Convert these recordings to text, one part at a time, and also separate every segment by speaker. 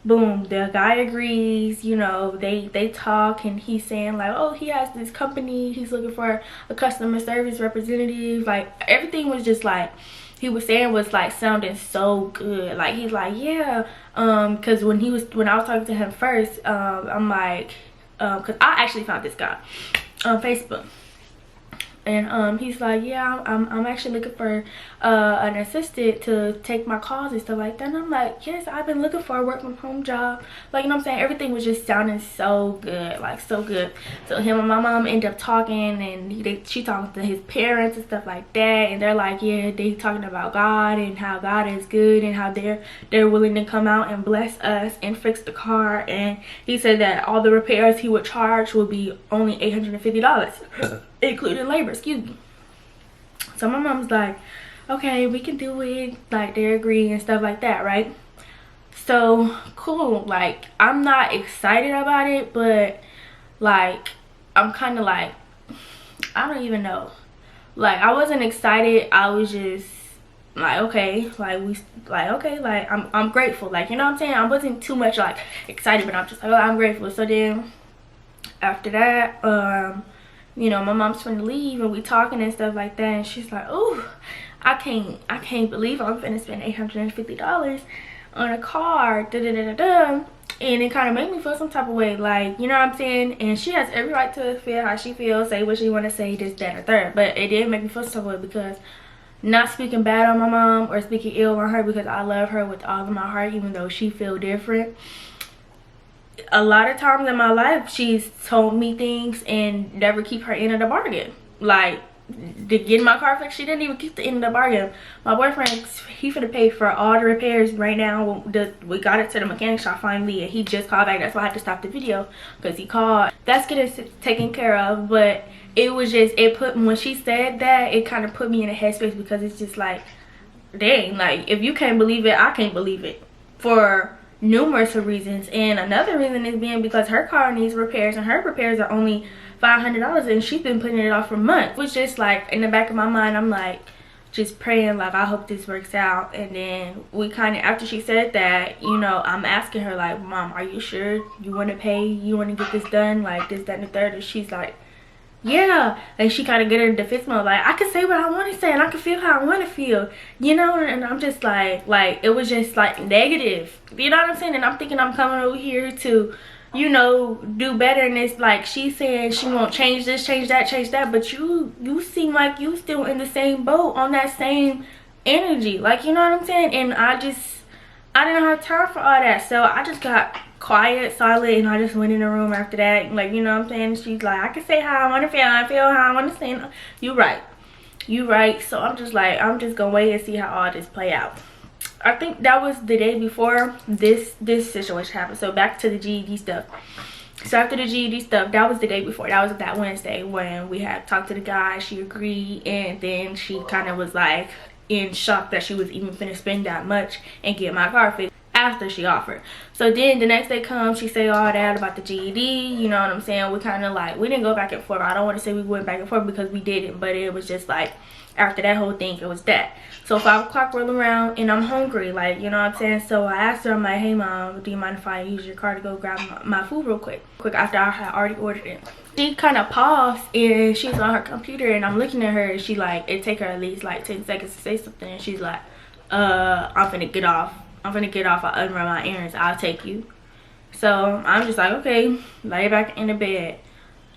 Speaker 1: boom, the guy agrees. You know, they talk, and he's saying like, oh, he has this company, he's looking for a customer service representative. Like everything was just like he was saying was like sounding so good. Like he's like, yeah, because when I was talking to him first, I'm like, because I actually found this guy on Facebook. And he's like, yeah, I'm actually looking for an assistant to take my calls and stuff like that. And I'm like, yes, I've been looking for a work from home job. Like, you know what I'm saying? Everything was just sounding so good, like so good. So him and my mom end up talking, and she talking to his parents and stuff like that. And they're like, yeah, they talking about God and how God is good and how they're willing to come out and bless us and fix the car. And he said that all the repairs he would charge would be only $850. Including labor, excuse me. So my mom's like, okay, we can do it. Like, they agree and stuff like that, right? So cool. Like, I'm not excited about it, but like I'm kind of like, I don't even know. Like, I wasn't excited. I was just like, okay, like I'm grateful. Like, you know what I'm saying? I wasn't too much like excited, but I'm just like, oh, I'm grateful. So then after that, you know, my mom's finna leave, and we talking and stuff like that, and she's like, oh, I can't believe I'm finna spend $850 on a car, and it kind of made me feel some type of way, like, you know what I'm saying? And she has every right to feel how she feels, say what she want to say, this, that, and the third. But it did make me feel some type of way, because not speaking bad on my mom or speaking ill on her, because I love her with all of my heart, even though she feel different. A lot of times in my life, she's told me things and never keep her end of the bargain. Like, to get my car fixed, she didn't even keep the end of the bargain. My boyfriend, he finna pay for all the repairs right now. We got it to the mechanic shop finally, and he just called back. That's why I had to stop the video, because he called. That's getting taken care of. But it was just, when she said that, it kind of put me in a headspace, because it's just like, dang, like, if you can't believe it, I can't believe it, for numerous of reasons. And another reason is being because her car needs repairs, and her repairs are only $500, and she's been putting it off for months. It was just like, in the back of my mind, I'm like just praying, like, I hope this works out. And then we kind of, after she said that, you know, I'm asking her like, Mom, are you sure you want to pay, you want to get this done, like this, that, and the third? And she's like, yeah. And she kind of get in defense mode, like, I can say what I want to say, and I can feel how I want to feel, you know. And I'm just like it was just like negative, you know what I'm saying? And I'm thinking I'm coming over here to, you know, do better. And it's like she's saying she won't change this, change that, but you seem like you still in the same boat, on that same energy, like, you know what I'm saying? And I didn't have time for all that. So I just got quiet, silent, and I just went in the room after that. Like, you know what I'm saying? She's like, I can say how I want to feel, I feel how I want to say. You right. So I'm just like, I'm just gonna wait and see how all this play out. I think that was the day before this situation happened. So back to the GED stuff. So after the GED stuff, that was the day before. That was that Wednesday when we had talked to the guy. She agreed, and then she kind of was like in shock that she was even finna spend that much and get my car fixed after she offered. So then the next day comes, she say all that about the GED, you know what I'm saying? We kind of like, we didn't go back and forth. I don't want to say we went back and forth, because we didn't, but it was just like, after that whole thing, it was that. So 5 o'clock rolled around, and I'm hungry, like, you know what I'm saying? So I asked her, I'm like, hey Mom, do you mind if I use your car to go grab my food real quick after I had already ordered it? She kind of paused, and she's on her computer, and I'm looking at her, and she like, it take her at least like 10 seconds to say something, and she's like, I'm finna get off, I'll unrun my errands, I'll take you. So I'm just like, okay, lay back in the bed.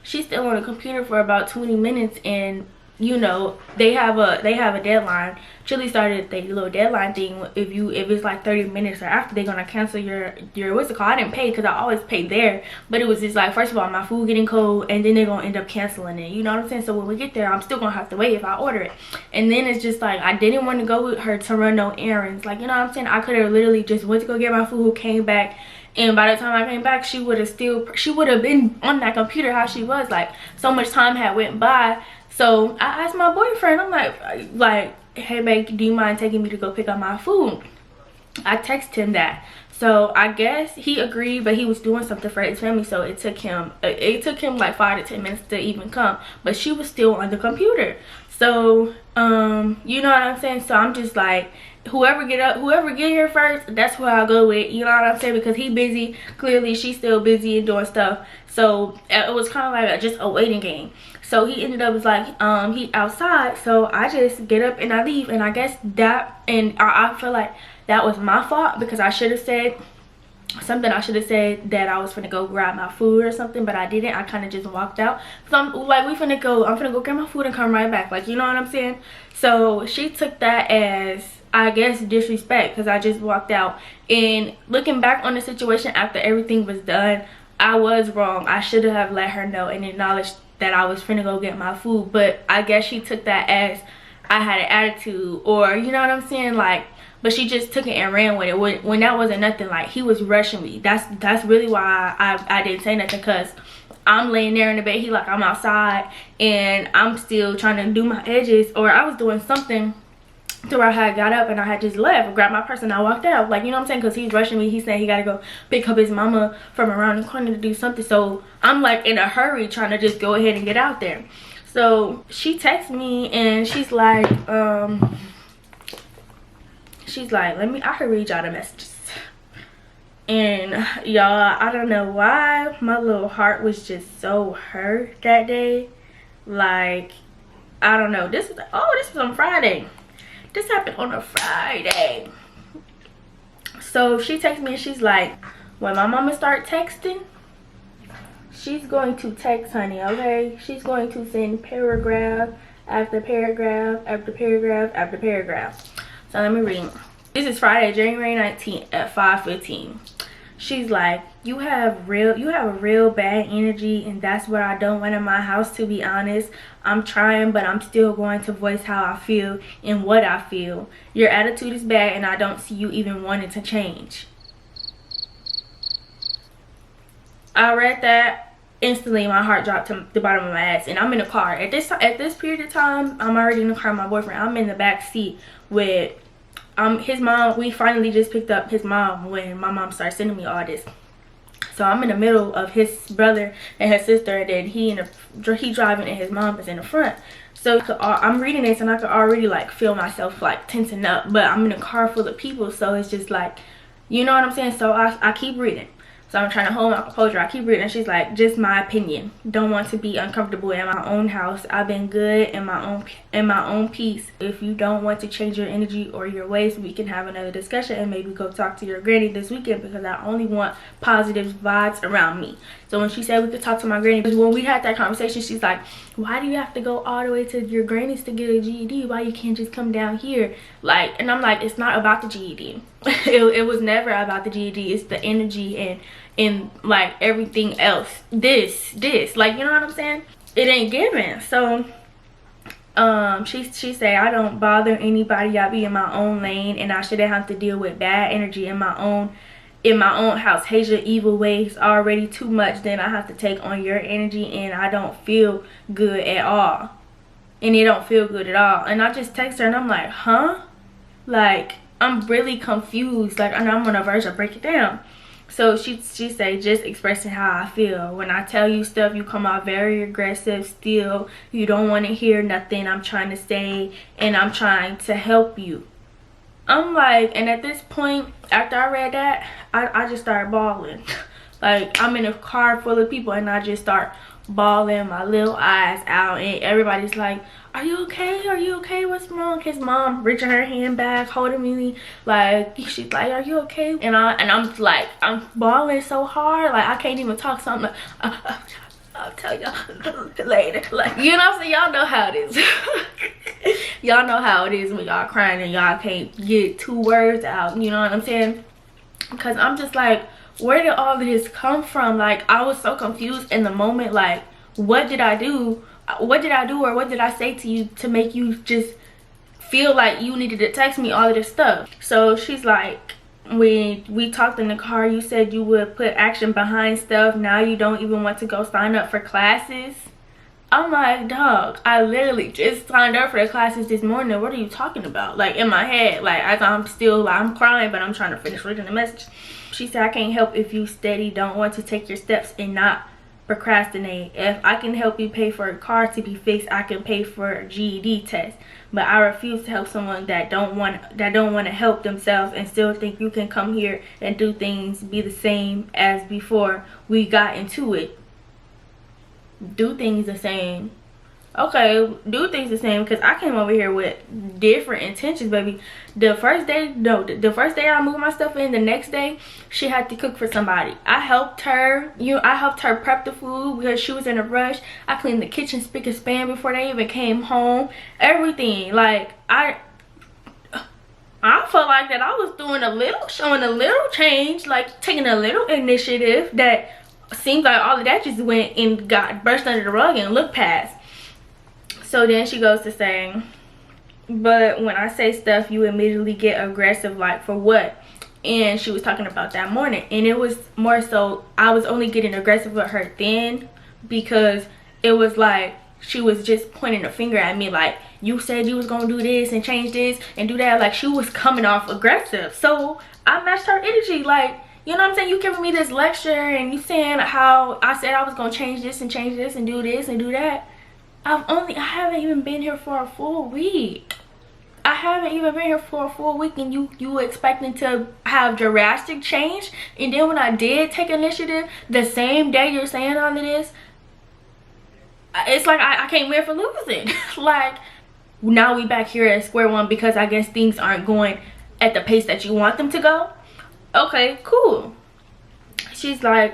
Speaker 1: She's still on the computer for about 20 minutes, and you know, they have a deadline. Chili started the little deadline thing. If it's like 30 minutes or after, they're gonna cancel your what's it called? I didn't pay, because I always pay there, but it was just like, first of all, my food getting cold, and then they're gonna end up canceling it, you know what I'm saying? So when we get there, I'm still gonna have to wait if I order it. And then it's just like, I didn't want to go with her to run no errands, like, you know what I'm saying? I could have literally just went to go get my food, came back, and by the time I came back, she would have been on that computer how she was. Like, so much time had went by. So I asked my boyfriend, I'm like, hey babe, do you mind taking me to go pick up my food? I texted him that. So I guess he agreed, but he was doing something for his family, so it took him like 5 to 10 minutes to even come. But she was still on the computer. So you know what I'm saying? So I'm just like, whoever get here first, that's who I'll go with, you know what I'm saying? Because he busy, clearly she's still busy and doing stuff. So it was kind of like just a waiting game. So he ended up was like he outside, so I just get up and I leave. And I guess that, and I feel like that was my fault, because I should have said something. I should have said that I was finna go grab my food or something, but I didn't. I kind of just walked out. So I'm like, I'm finna go grab my food and come right back, like, you know what I'm saying? So she took that as, I guess, disrespect, because I just walked out. And looking back on the situation after everything was done, I was wrong. I should have let her know and acknowledged that I was finna go get my food. But I guess she took that as I had an attitude, or you know what I'm saying, like. But she just took it and ran with it when that wasn't nothing. Like, he was rushing me. That's really why I didn't say nothing, because I'm laying there in the bed. He like, I'm outside and I'm still trying to do my edges, or I was doing something to where I had got up and I had just left, grabbed my purse and I walked out. Like, you know what I'm saying? Because he's rushing me. He's saying he got to go pick up his mama from around the corner to do something. So I'm like in a hurry trying to just go ahead and get out there. So she texts me and she's like, I can read y'all the messages. And y'all, I don't know why my little heart was just so hurt that day. Like, I don't know. This was on Friday. This happened on a Friday. So she texts me and she's like, when my mama start texting, she's going to text, honey, okay? She's going to send paragraph after paragraph after paragraph after paragraph. So let me read. This is Friday, January 19th at 5:15. She's like, you have a real bad energy, and that's what I don't want in my house, to be honest. I'm trying, but I'm still going to voice how I feel and what I feel. Your attitude is bad, and I don't see you even wanting to change. I read that. Instantly my heart dropped to the bottom of my ass, and I'm in the car. At this period of time, I'm already in the car with my boyfriend. I'm in the back seat with his mom. We finally just picked up his mom when my mom started sending me all this. So I'm in the middle of his brother and his sister, and then he driving and his mom is in the front. So I'm reading this and I could already like feel myself like tensing up, but I'm in a car full of people, so it's just like, you know what I'm saying? So I keep reading. So I'm trying to hold my composure. I keep reading, and she's like, just my opinion. Don't want to be uncomfortable in my own house. I've been good in my own peace. If you don't want to change your energy or your ways, we can have another discussion and maybe go talk to your granny this weekend, because I only want positive vibes around me. So when she said we could talk to my granny, when we had that conversation, she's like, why do you have to go all the way to your granny's to get a GED? Why you can't just come down here? Like, and I'm like, it's not about the GED. It was never about the GED. It's the energy and like everything else. This like, you know what I'm saying? It ain't given. So she said, I don't bother anybody. I be in my own lane, and I shouldn't have to deal with bad energy in my own house. Hate your evil ways already too much, then I have to take on your energy, and I don't feel good at all. And it don't feel good at all. And I just text her and I'm like, huh? Like, I'm really confused. Like, and I'm on the verge of breaking down. So she say, just expressing how I feel. When I tell you stuff, you come out very aggressive still. You don't want to hear nothing I'm trying to say, and I'm trying to help you. I'm like, and at this point, after I read that, I just started bawling. Like, I'm in a car full of people and I just start bawling my little eyes out, and everybody's like, are you okay? Are you okay? What's wrong? His mom reaching her hand back, holding me, like, she's like, are you okay? And I'm like, I'm bawling so hard, like I can't even talk. Something like, I'll tell y'all later. Like, you know what I'm saying? Y'all know how it is. Y'all know how it is when y'all crying and y'all can't get 2 words out, you know what I'm saying? Because I'm just like, where did all of this come from? Like, I was so confused in the moment. Like, what did I do? What did I do, or what did I say to you to make you just feel like you needed to text me all of this stuff? So she's like, when we talked in the car, you said you would put action behind stuff. Now you don't even want to go sign up for classes. I'm like, dog, I literally just signed up for the classes this morning. What are you talking about? Like, in my head, like, as I'm still, like, I'm crying, but I'm trying to finish reading the message. She said, I can't help if you steady don't want to take your steps and not procrastinate. If I can help you pay for a car to be fixed, I can pay for a GED test. But I refuse to help someone that don't want to help themselves and still think you can come here and do things be the same as before we got into it. Do things the same. Okay, do things the same, because I came over here with different intentions, baby. The first day I moved my stuff in, the next day she had to cook for somebody. I helped her, I helped her prep the food because she was in a rush. I cleaned the kitchen spick and span before they even came home. Everything. Like, I felt like that I was showing a little change, like taking a little initiative. That seems like all of that just went and got brushed under the rug and looked past. So then she goes to saying, but when I say stuff, you immediately get aggressive, like, for what? And she was talking about that morning, and it was more so I was only getting aggressive with her then because it was like she was just pointing a finger at me, like, you said you was gonna do this and change this and do that. Like, she was coming off aggressive. So I matched her energy, like, you know what I'm saying? You giving me this lecture and you saying how I said I was gonna change this and do this and do that. I haven't even been here for a full week. I haven't even been here for a full week, and you expecting to have drastic change? And then when I did take initiative, the same day you're saying all of this, it's like I came here for losing. Like, now we back here at square one because I guess things aren't going at the pace that you want them to go. Okay, cool. She's like,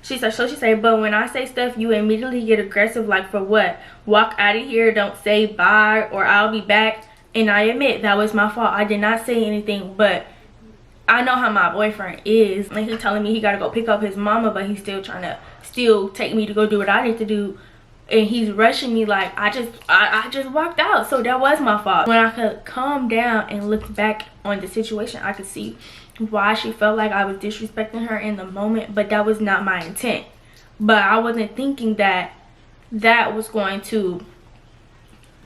Speaker 1: she said, but when I say stuff, you immediately get aggressive, like, for what? Walk out of here, don't say bye, or I'll be back. And I admit that was my fault. I did not say anything, but I know how my boyfriend is. And he's telling me he gotta go pick up his mama, but he's still trying to take me to go do what I need to do. And he's rushing me. Like, I just walked out, so that was my fault. When I could calm down and look back on the situation, I could see why she felt like I was disrespecting her in the moment, but that was not my intent. But I wasn't thinking that that was going to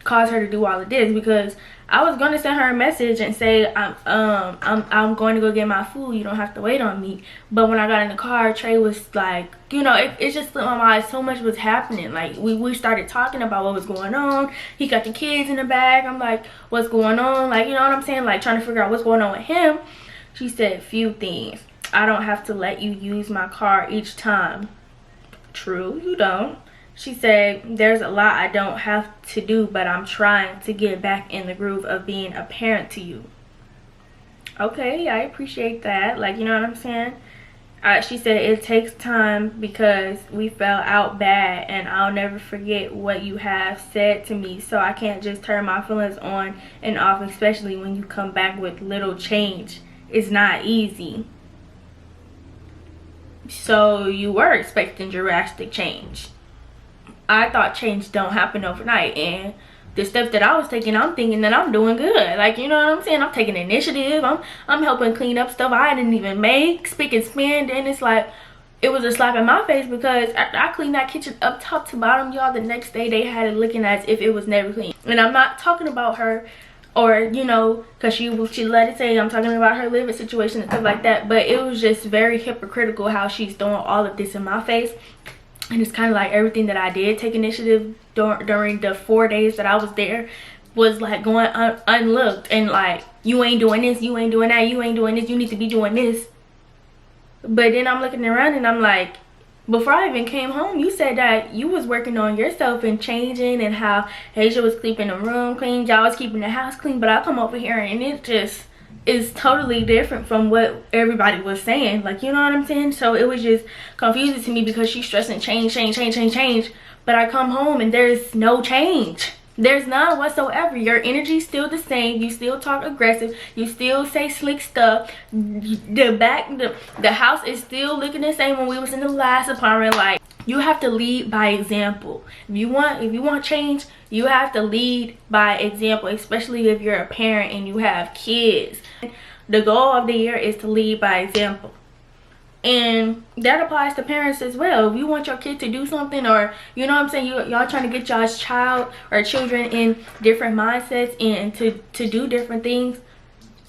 Speaker 1: cause her to do all of this, because I was going to send her a message and say, I'm going to go get my food, you don't have to wait on me. But when I got in the car, Trey was like, you know, it just slipped my mind. So much was happening. Like, we started talking about what was going on. He got the kids in the bag. I'm like, what's going on? Like, you know what I'm saying? Like, trying to figure out what's going on with him. She said, few things. I don't have to let you use my car each time. True, you don't. She said, there's a lot I don't have to do, but I'm trying to get back in the groove of being a parent to you. Okay, I appreciate that. Like, you know what I'm saying? She said, it takes time because we fell out bad, and I'll never forget what you have said to me, so I can't just turn my feelings on and off, especially when you come back with little change. It's not easy. So you were expecting drastic change. I thought change don't happen overnight, and the steps that I was taking, I'm thinking that I'm doing good. Like, you know what I'm saying? I'm taking initiative. I'm helping clean up stuff I didn't even make, spick and span. And it's like, it was a slap in my face, because after I cleaned that kitchen up top to bottom, y'all, the next day they had it looking as if it was never clean. And I'm not talking about her, or, you know, because she let it say I'm talking about her living situation and stuff like that. But it was just very hypocritical how she's throwing all of this in my face. And it's kind of like everything that I did take initiative during the 4 days that I was there was like going unlooked. And like, you ain't doing this, you ain't doing that, you ain't doing this, you need to be doing this. But then I'm looking around and I'm like, before I even came home, you said that you was working on yourself and changing, and how Asia was keeping the room clean, y'all was keeping the house clean. But I come over here and it just is totally different from what everybody was saying. Like, you know what I'm saying? So it was just confusing to me, because she's stressing change. But I come home and there's no change. There's none whatsoever. Your energy's still the same. You still talk aggressive. You still say slick stuff. The house is still looking the same when we was in the last apartment. Like, you have to lead by example. If you want change, you have to lead by example, especially if you're a parent and you have kids. The goal of the year is to lead by example. And that applies to parents as well. If you want your kid to do something, or, you know what I'm saying, y'all trying to get y'all's child or children in different mindsets and to do different things,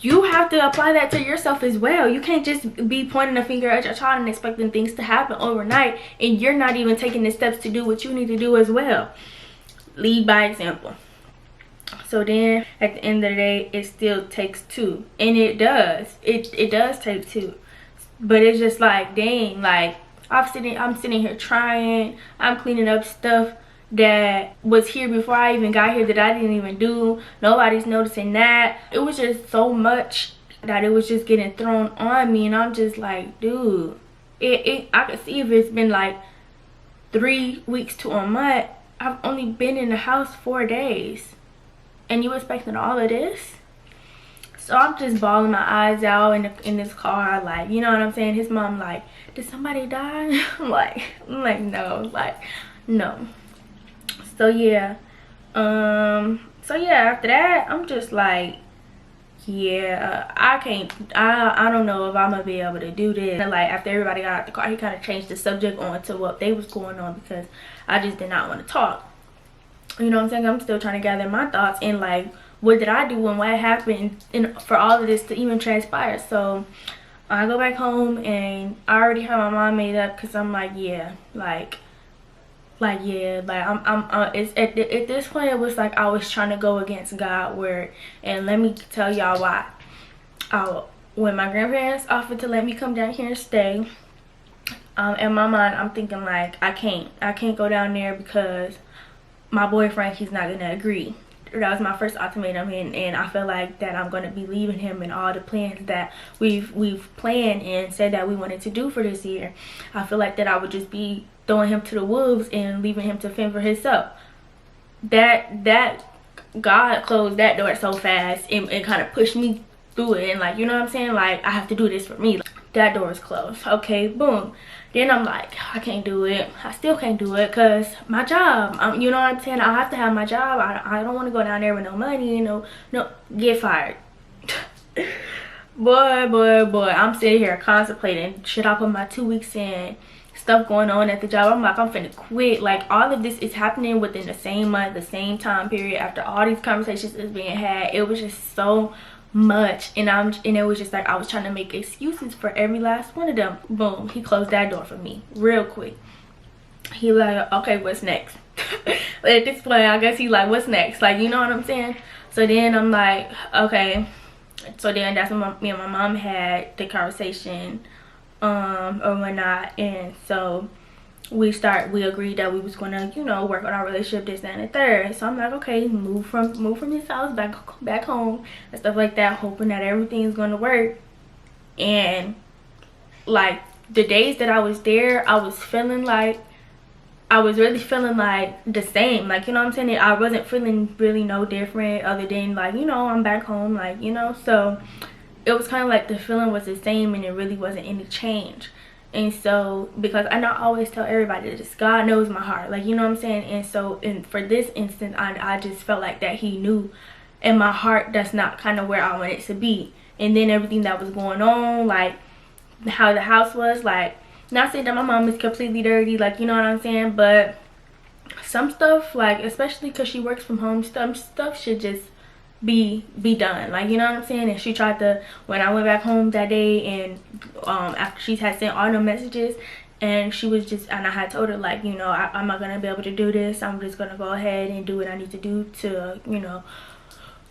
Speaker 1: you have to apply that to yourself as well. You can't just be pointing a finger at your child and expecting things to happen overnight, and you're not even taking the steps to do what you need to do as well. Lead by example. So then at the end of the day, it still takes two, and it does. It does take two, but it's just like, dang, like I'm sitting here trying. I'm cleaning up stuff that was here before I even got here that I didn't even do. Nobody's noticing that. It was just so much that it was just getting thrown on me, and I'm just like, dude, I could see if it's been like 3 weeks to a month. I've only been in the house 4 days, and you expecting all of this? So I'm just bawling my eyes out in this car, like, you know what I'm saying? His mom like, did somebody die? I'm like no, like no. So yeah, after that, I'm just like, yeah, I don't know if I'm gonna be able to do this. And like, after everybody got out the car, he kind of changed the subject on to what they was going on, because I just did not want to talk. You know what I'm saying? I'm still trying to gather my thoughts, and like, what did I do and what happened for all of this to even transpire. So I go back home, and I already have my mind made up, because I'm like, yeah, it's at this point, it was like I was trying to go against God's word. And let me tell y'all why. When my grandparents offered to let me come down here and stay, in my mind I'm thinking like, I can't go down there because my boyfriend, he's not gonna agree. That was my first ultimatum, and I feel like that I'm going to be leaving him and all the plans that we've planned and said that we wanted to do for this year. I feel like that I would just be throwing him to the wolves and leaving him to fend for himself. That God closed that door so fast and kind of pushed me through it, and like, you know what I'm saying, like, I have to do this for me. That door is closed. Okay, boom. Then I'm like, I can't do it. I still can't do it because my job. You know what I'm saying? I have to have my job. I don't want to go down there with no money. No, get fired. boy. I'm sitting here contemplating. Should I put my 2 weeks in? Stuff going on at the job. I'm like, I'm finna quit. Like, all of this is happening within the same month, the same time period. After all these conversations is being had, it was just so much, and it was just like I was trying to make excuses for every last one of them. Boom, he closed that door for me real quick. He like, okay, what's next? At this point, I guess he like, what's next? Like, you know what I'm saying? So then I'm like, okay. So then that's when me and my mom had the conversation or whatnot, and so we agreed that we was gonna, you know, work on our relationship, this, that, and the third. So I'm like, okay, move from this house back home and stuff like that, hoping that everything is gonna work. And like, the days that I was there, I was really feeling like the same, like, you know what I'm saying? I wasn't feeling really no different, other than like, you know, I'm back home, like, you know. So it was kind of like the feeling was the same, and it really wasn't any change. And so, because I not always tell everybody this, God knows my heart, like, you know what I'm saying? And so, for this instance, I just felt like that he knew in my heart that's not kind of where I wanted to be. And then everything that was going on, like how the house was, like, not saying that my mom is completely dirty, like, you know what I'm saying, but some stuff, like, especially because she works from home, some stuff should just be done, like, you know what I'm saying? And she tried to, when I went back home that day, and after she had sent all the messages, and she was just, and I had told her, like, you know, I'm not gonna be able to do this. I'm just gonna go ahead and do what I need to do to, you know,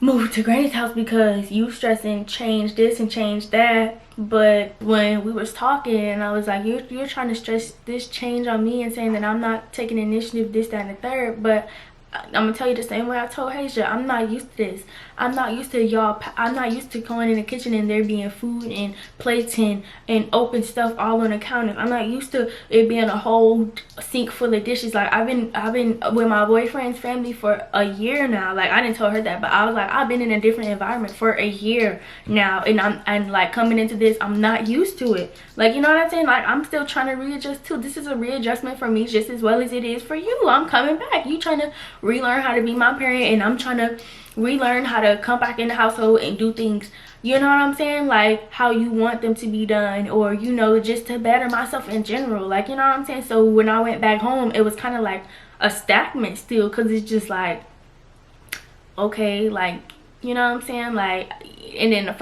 Speaker 1: move to Granny's house, because you stressing change this and change that. But when we was talking, I was like, you're trying to stress this change on me and saying that I'm not taking initiative, this, that, and the third. But I'm gonna tell you the same way I told Hasia, I'm not used to this. I'm not used to y'all. I'm not used to going in the kitchen and there being food and plates and open stuff all on the counter. I'm not used to it being a whole sink full of dishes. Like, I've been with my boyfriend's family for a year now. Like, I didn't tell her that, but I was like, I've been in a different environment for a year now, and like, coming into this, I'm not used to it. Like, you know what I'm saying? Like, I'm still trying to readjust too. This is a readjustment for me just as well as it is for you. I'm coming back. You trying to relearn how to be my parent, and I'm trying to relearn how to come back in the household and do things, you know what I'm saying, like how you want them to be done, or, you know, just to better myself in general, like, you know what I'm saying? So when I went back home, it was kind of like a stagnant still, because it's just like, okay, like, You know what I'm saying? Like, and then the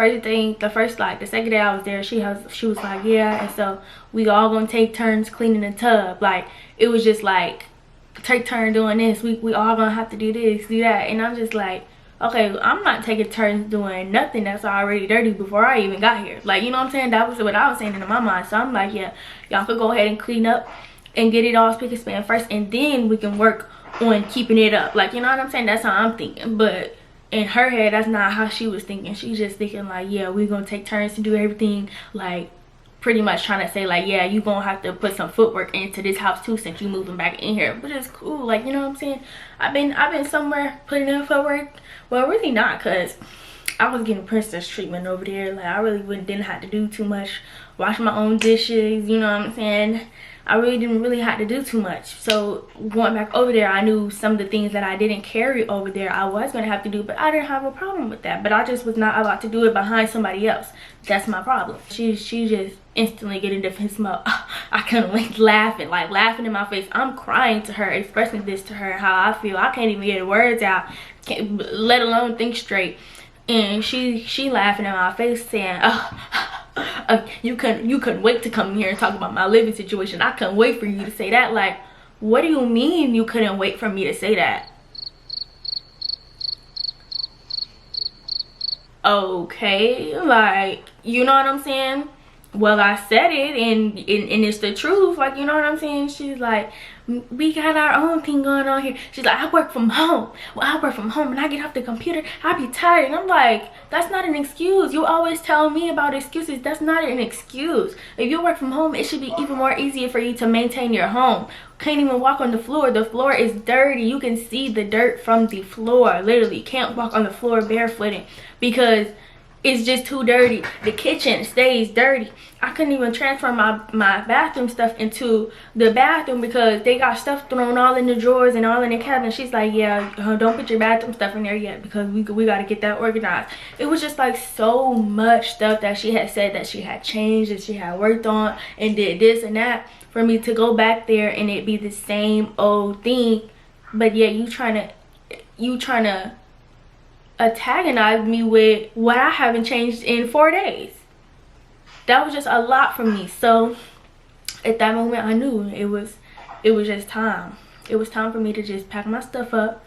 Speaker 1: second day I was there, she was like, yeah, and so we all gonna take turns cleaning the tub. Like, it was just like, take turn doing this. We all gonna have to do this, do that. And I'm just like, okay, I'm not taking turns doing nothing that's already dirty before I even got here. Like, you know what I'm saying? That was what I was saying in my mind. So I'm like, yeah, y'all could go ahead and clean up and get it all spick and span first, and then we can work on keeping it up. Like, you know what I'm saying? That's how I'm thinking. But in her head, that's not how she was thinking. She's just thinking like, yeah, we're gonna take turns to do everything. Like, pretty much trying to say like, yeah, you gonna have to put some footwork into this house too, since you moving back in here. But it's cool. Like, you know what I'm saying? I've been somewhere putting in footwork. Well, really not, because I was getting princess treatment over there. Like, I really didn't have to do too much. Wash my own dishes, you know what I'm saying? I really didn't have to do too much. So going back over there, I knew some of the things that I didn't carry over there I was going to have to do, but I didn't have a problem with that. But I just was not about to do it behind somebody else. That's my problem. She just instantly getting defense mode. I couldn't wait, laughing in my face. I'm crying to her, expressing this to her, how I feel. I can't even get the words out, let alone think straight. And she laughing in my face, saying, you couldn't wait to come here and talk about my living situation. I couldn't wait for you to say that. Like, what do you mean you couldn't wait for me to say that? Okay, like, you know what I'm saying? Well, I said it, and it's the truth. Like, you know what I'm saying? She's like, we got our own thing going on here. She's like, I work from home. Well, I work from home and I get off the computer, I be tired. And I'm like, that's not an excuse. You always tell me about excuses. That's not an excuse. If you work from home, it should be even more easier for you to maintain your home. Can't even walk on the floor. The floor is dirty. You can see the dirt from the floor. Literally can't walk on the floor barefooted because it's just too dirty. The kitchen stays dirty. I couldn't even transfer my bathroom stuff into the bathroom because they got stuff thrown all in the drawers and all in the cabinet. She's like, yeah, don't put your bathroom stuff in there yet because we got to get that organized. It was just like so much stuff that she had said that she had changed, that she had worked on and did this and that, for me to go back there and it be the same old thing. But yeah, you trying to antagonize me with what I haven't changed in 4 days. That was just a lot for me. So at that moment, I knew it was just time. It was time for me to just pack my stuff up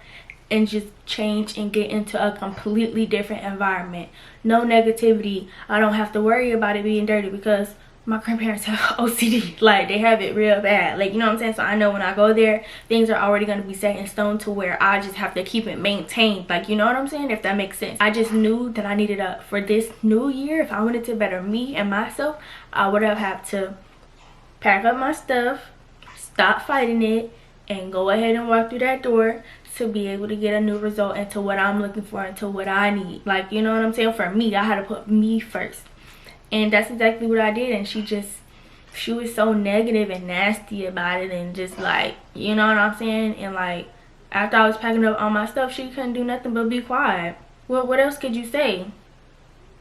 Speaker 1: and just change and get into a completely different environment. No negativity. I don't have to worry about it being dirty because my grandparents have OCD. Like, they have it real bad. Like, you know what I'm saying? So I know when I go there, things are already going to be set in stone to where I just have to keep it maintained. Like, you know what I'm saying? If that makes sense. I just knew that I needed for this new year, if I wanted to better me and myself, I would have had to pack up my stuff, stop fighting it, and go ahead and walk through that door to be able to get a new result into what I'm looking for, into what I need. Like, you know what I'm saying? For me, I had to put me first. And that's exactly what I did. And she was so negative and nasty about it, and just like, you know what I'm saying? And like, after I was packing up all my stuff, she couldn't do nothing but be quiet. Well, what else could you say?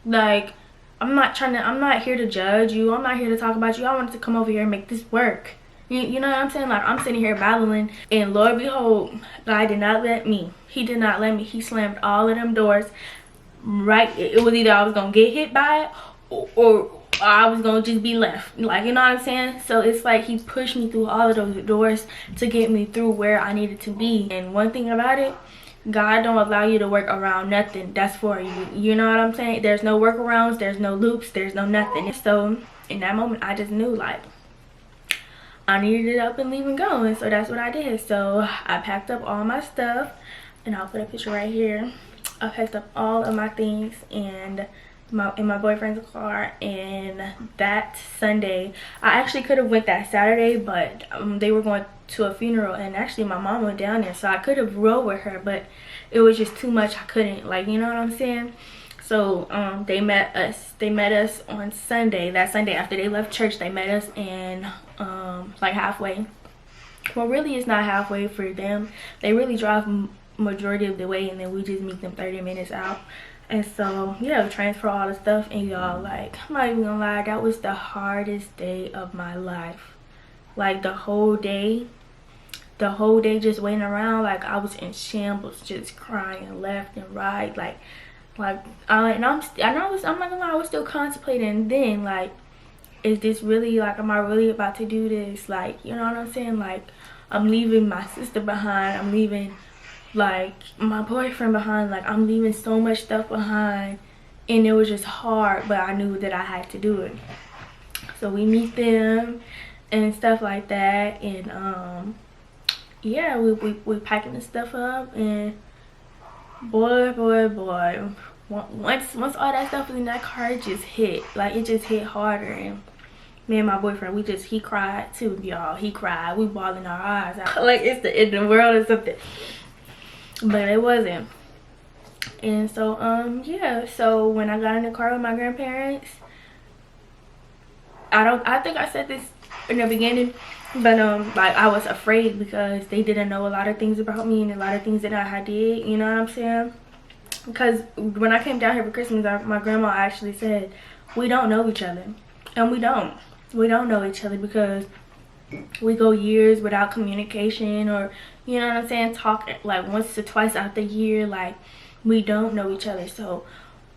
Speaker 1: Like, I'm not here to judge you. I'm not here to talk about you. I wanted to come over here and make this work. You know what I'm saying? Like, I'm sitting here battling, and Lord behold, God did not let me. He did not let me. He slammed all of them doors. Right, it was either I was gonna get hit by it, or I was gonna just be left. Like, you know what I'm saying? So it's like he pushed me through all of those doors to get me through where I needed to be. And one thing about it, God don't allow you to work around nothing that's for you. You know what I'm saying? There's no workarounds, there's no loops, there's no nothing. So in that moment, I just knew like I needed to up and leave and go. And so that's what I did. So I packed up all my stuff, and I'll put a picture right here. I packed up all of my things and in my boyfriend's car. And that Sunday, I actually could have went that Saturday, but they were going to a funeral, and actually my mom went down there, so I could have rode with her, but it was just too much. I couldn't, like, you know what I'm saying? So they met us on Sunday. That Sunday after they left church, they met us, and like halfway. Well, really it's not halfway for them. They really drive majority of the way, and then we just meet them 30 minutes out. And so yeah, transfer all the stuff. And y'all, like, I'm not even gonna lie, that was the hardest day of my life. Like, the whole day just waiting around, like I was in shambles, just crying left and right. Like, Like, I'm not gonna lie, I was still contemplating then, like, is this really, like, am I really about to do this? Like, you know what I'm saying? Like, I'm leaving my sister behind, I'm leaving, like, my boyfriend behind, like, I'm leaving so much stuff behind, and it was just hard, but I knew that I had to do it. So we meet them and stuff like that, and yeah, we packing the stuff up, and boy, once all that stuff was in that car, it just hit, like, it just hit harder. And me and my boyfriend, he cried too, y'all. He cried, we bawling our eyes out like it's the end of the world or something, but it wasn't. And so yeah, so when I got in the car with my grandparents, I think I said this in the beginning, but like, I was afraid because they didn't know a lot of things about me and a lot of things that I did, you know what I'm saying? Because when I came down here for Christmas, my grandma actually said, we don't know each other. And we don't know each other, because we go years without communication, or, you know what I'm saying, talk like once or twice out the year. Like, we don't know each other. So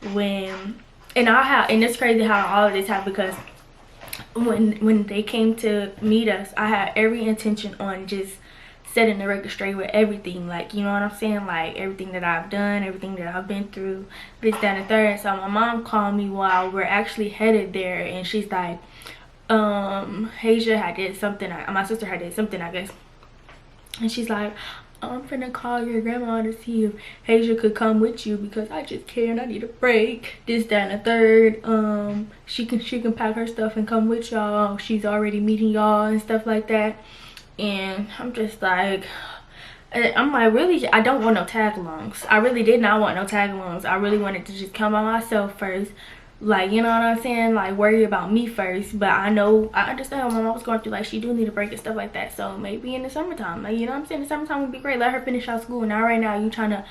Speaker 1: and it's crazy how all of this happened, because when they came to meet us, I had every intention on just setting the record straight with everything, like, you know what I'm saying, like, everything that I've done, everything that I've been through, this, that, and the third. So my mom called me while we're actually headed there, and she's like, Hasia had did something, my sister had did something, I guess, and she's like, I'm finna call your grandma to see if Hasia could come with you, because I just can't, I need a break, this, that, and the third. She can pack her stuff and come with y'all. She's already meeting y'all and stuff like that. And I'm just like, really, I don't want no tag-alongs. I really did not want no tag-alongs. I really wanted to just come by myself first, like, you know what I'm saying, like, worry about me first. But I understand what my mom was going through, like, she do need a break and stuff like that. So maybe in the summertime, like, you know what I'm saying, the summertime would be great. Let her finish out school. Now right now you trying to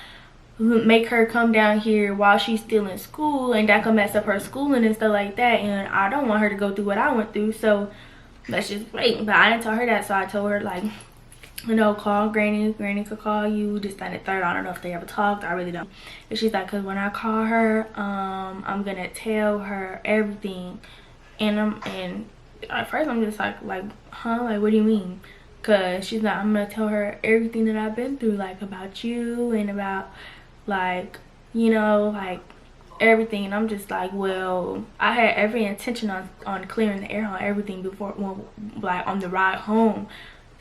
Speaker 1: make her come down here while she's still in school, and that could mess up her schooling and stuff like that, and I don't want her to go through what I went through. So let's just wait. But I didn't tell her that, so I told her, like, you know, call Granny could call you, this, that, and the third. I don't know if they ever talked, I really don't. And she's like, because when I call her, I'm gonna tell her everything. And at first I'm just like, huh, like, what do you mean? Because she's like, I'm gonna tell her everything that I've been through, like, about you, and about, like, you know, like, everything. And I'm just like, well, I had every intention on clearing the air on everything before, well, like, on the ride home.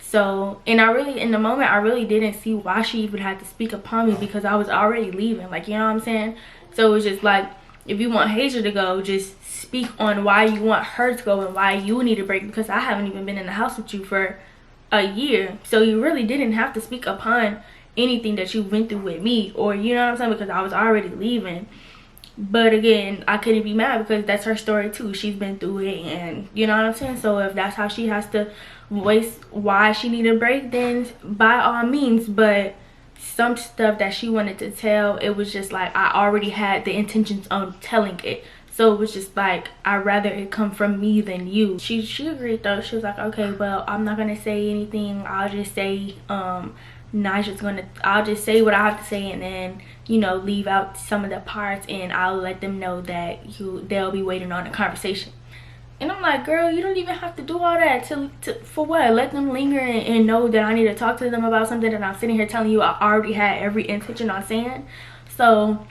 Speaker 1: So, and in the moment, I really didn't see why she even had to speak upon me, because I was already leaving, like, you know what I'm saying? So it was just like, if you want Hasia to go, just speak on why you want her to go and why you need a break, because I haven't even been in the house with you for a year. So you really didn't have to speak upon anything that you went through with me, or, you know what I'm saying, because I was already leaving. But again, I couldn't be mad, because that's her story too. She's been through it, and you know what I'm saying. So if that's how she has to voice why she needed a break, then by all means. But some stuff that she wanted to tell, it was just like, I already had the intentions on telling it. So it was just like, I'd rather it come from me than you. She agreed though. She was like, okay, well, I'm not gonna say anything. I'll just say, I'll just say what I have to say, and then, you know, leave out some of the parts, and I'll let them know that they'll be waiting on a conversation. And I'm like, girl, you don't even have to do all that for what? Let them linger and know that I need to talk to them about something that I'm sitting here telling you I already had every intention on saying. So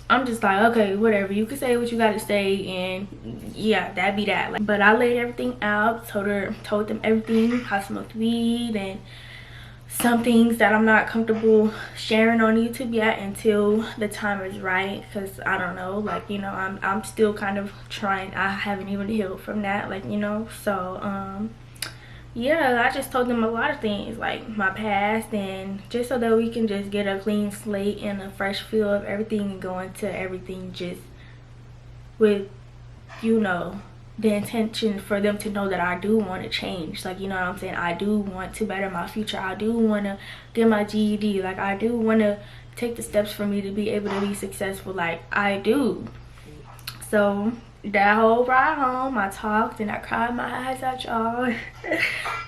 Speaker 1: I'm just like, okay, whatever, you can say what you gotta say, and yeah, that'd be that. Like, but I laid everything out, told them everything, I smoked weed, and some things that I'm not comfortable sharing on YouTube yet until the time is right, because I don't know, like, you know, I'm still kind of trying. I haven't even healed from that, like, you know. So yeah, I just told them a lot of things, like my past, and just so that we can just get a clean slate and a fresh feel of everything, and go into everything just with, you know, the intention for them to know that I do want to change. Like, you know what I'm saying, I do want to better my future. I do want to get my GED. Like, I do want to take the steps for me to be able to be successful. Like, I do. So that whole ride home, I talked and I cried my eyes out, y'all.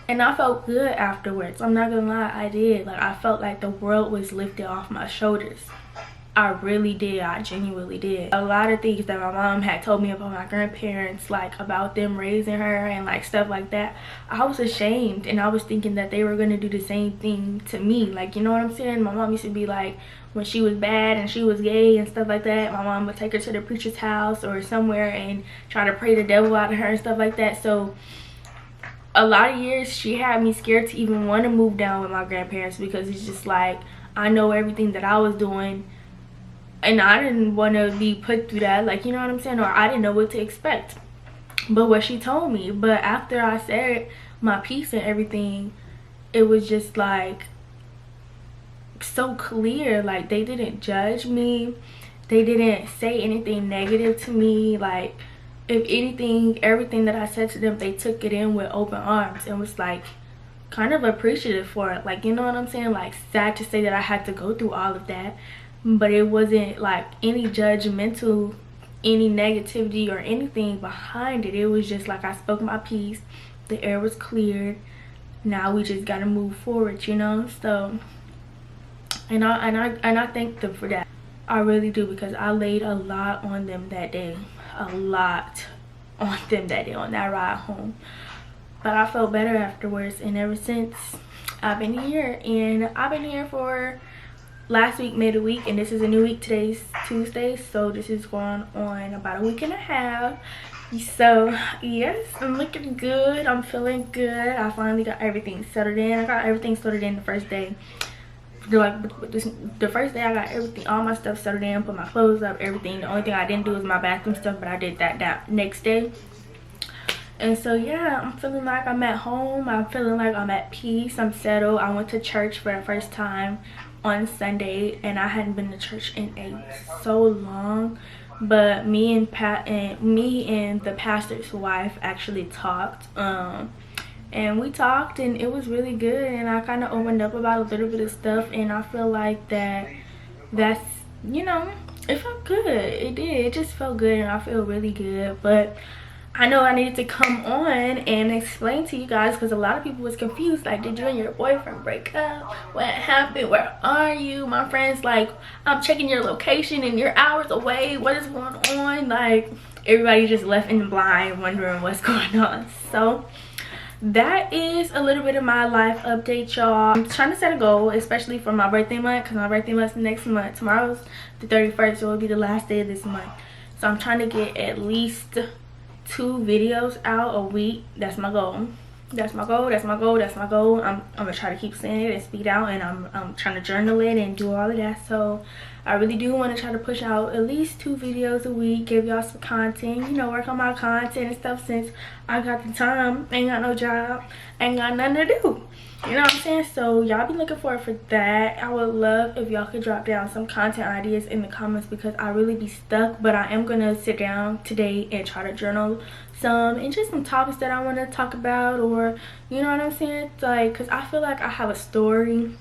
Speaker 1: And I felt good afterwards. I'm not gonna lie, I did. Like, I felt like the world was lifted off my shoulders. I really did. I genuinely did. A lot of things that my mom had told me about my grandparents, like about them raising her and like stuff like that, I was ashamed, and I was thinking that they were going to do the same thing to me. Like, you know what I'm saying? My mom used to be like, when she was bad and she was gay and stuff like that, my mom would take her to the preacher's house or somewhere and try to pray the devil out of her and stuff like that. So a lot of years she had me scared to even want to move down with my grandparents, because it's just like, I know everything that I was doing and I didn't want to be put through that, like, you know what I'm saying, or I didn't know what to expect. But what she told me, but after I said my piece and everything, it was just like so clear. Like, they didn't judge me, they didn't say anything negative to me. Like, if anything, everything that I said to them, they took it in with open arms and was like kind of appreciative for it. Like, you know what I'm saying? Like, sad to say that I had to go through all of that, but it wasn't like any judgmental, any negativity or anything behind it. It was just like, I spoke my piece, the air was cleared, now we just gotta move forward, you know. So and I thank them for that. I really do, because I laid a lot on them that day, a lot on them that day on that ride home. But I felt better afterwards, and ever since I've been here. And I've been here for, last week made a week, and this is a new week. Today's Tuesday, so this is going on about a week and a half. So yes, I'm looking good, I'm feeling good. I finally got everything settled in. I got everything settled in the first day. The first day I got everything, all my stuff settled in, put my clothes up, everything. The only thing I didn't do was my bathroom stuff, but I did that next day. And so yeah, I'm feeling like I'm at home, I'm feeling like I'm at peace, I'm settled. I went to church for the first time on Sunday, and I hadn't been to church in so long. But me and the pastor's wife actually talked, and we talked, and it was really good, and I kind of opened up about a little bit of stuff, and I feel like that's, you know, it felt good. It did, it just felt good, and I feel really good. But I know I needed to come on and explain to you guys, because a lot of people was confused, like, did you and your boyfriend break up? What happened? Where are you? My friends like, I'm checking your location and you're hours away, what is going on? Like, everybody just left in the blind wondering what's going on. So that is a little bit of my life update, y'all. I'm trying to set a goal, especially for my birthday month, because my birthday month's next month. Tomorrow's the 31st, so it'll be the last day of this month. So I'm trying to get at least 2 videos out a week. That's my goal. That's my goal. That's my goal. That's my goal. I'm gonna try to keep saying it and speak out, and I'm trying to journal it and do all of that. So I really do want to try to push out at least 2 videos a week, give y'all some content, you know, work on my content and stuff, since I got the time, ain't got no job, ain't got nothing to do, you know what I'm saying? So y'all be looking forward for that. I would love if y'all could drop down some content ideas in the comments, because I really be stuck. But I am gonna sit down today and try to journal some, and just some topics that I want to talk about, or you know what I'm saying, like, because I feel like I have a story,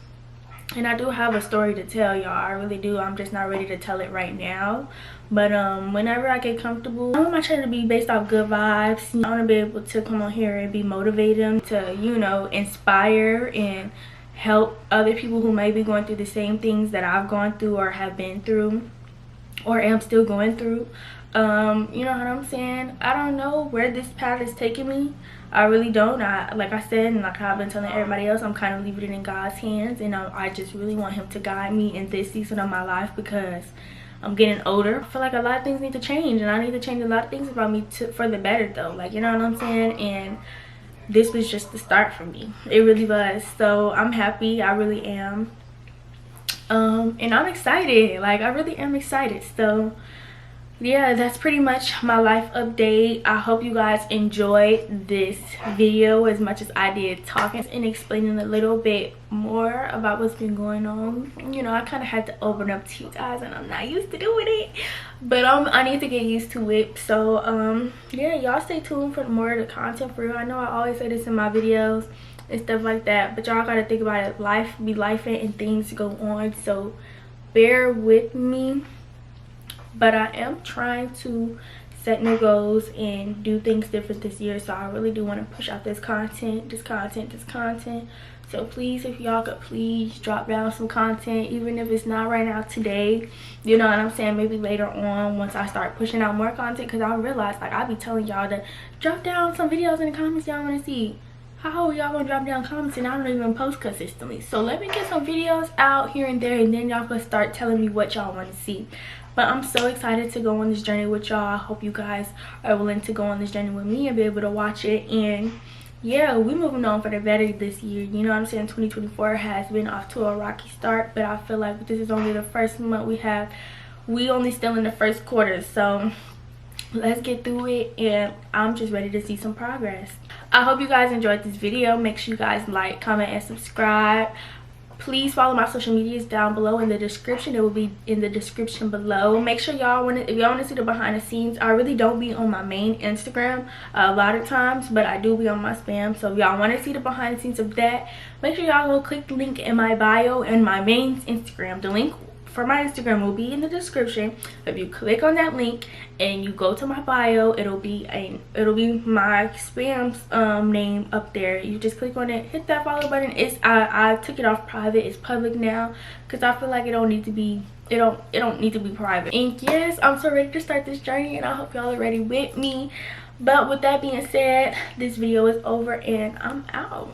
Speaker 1: and I do have a story to tell y'all. I really do. I'm just not ready to tell it right now. But whenever I get comfortable, I want my channel to be based off good vibes. I want to be able to come on here and be motivated to, you know, inspire and help other people who may be going through the same things that I've gone through, or have been through, or am still going through. You know what I'm saying? I don't know where this path is taking me. I really don't. Like I said, and like I've been telling everybody else, I'm kind of leaving it in God's hands, and I just really want him to guide me in this season of my life, because I'm getting older. I feel like a lot of things need to change, and I need to change a lot of things about me for the better, though. Like, you know what I'm saying? And this was just the start for me. It really was. So I'm happy. I really am. And I'm excited. Like, I really am excited. So yeah, that's pretty much my life update. I hope you guys enjoyed this video as much as I did talking and explaining a little bit more about what's been going on. You know, I kind of had to open up to you guys, and I'm not used to doing it, but I need to get used to it. So yeah, y'all stay tuned for more of the content for real. I know I always say this in my videos and stuff like that, but y'all gotta think about it. Life be lifing, and things go on, so bear with me. But I am trying to set new goals and do things different this year. So I really do want to push out this content. So please, if y'all could please drop down some content, even if it's not right now today, you know what I'm saying, maybe later on once I start pushing out more content. Because I realize, like, I be telling y'all to drop down some videos in the comments y'all want to see. How are y'all gonna drop down comments and I don't even post consistently? So let me get some videos out here and there, and then y'all can start telling me what y'all want to see. But I'm so excited to go on this journey with y'all. I hope you guys are willing to go on this journey with me and be able to watch it. And yeah, we moving on for the better this year. You know what I'm saying? 2024 has been off to a rocky start, but I feel like this is only the first month we only still in the first quarter. So let's get through it, and I'm just ready to see some progress. I hope you guys enjoyed this video. Make sure you guys like, comment, and subscribe. Please follow my social medias down below in the description. It will be in the description below. Make sure y'all want to, if y'all want to see the behind the scenes, I really don't be on my main Instagram a lot of times, but I do be on my spam. So if y'all want to see the behind the scenes of that, make sure y'all go click the link in my bio and my main Instagram. The link for my Instagram will be in the description. If you click on that link and you go to my bio, it'll be my spam's name up there. You just click on it, hit that follow button. I took it off private. It's public now because I feel like it don't need to be private. And yes, I'm so ready to start this journey, and I hope y'all are ready with me. But with that being said, this video is over and I'm out.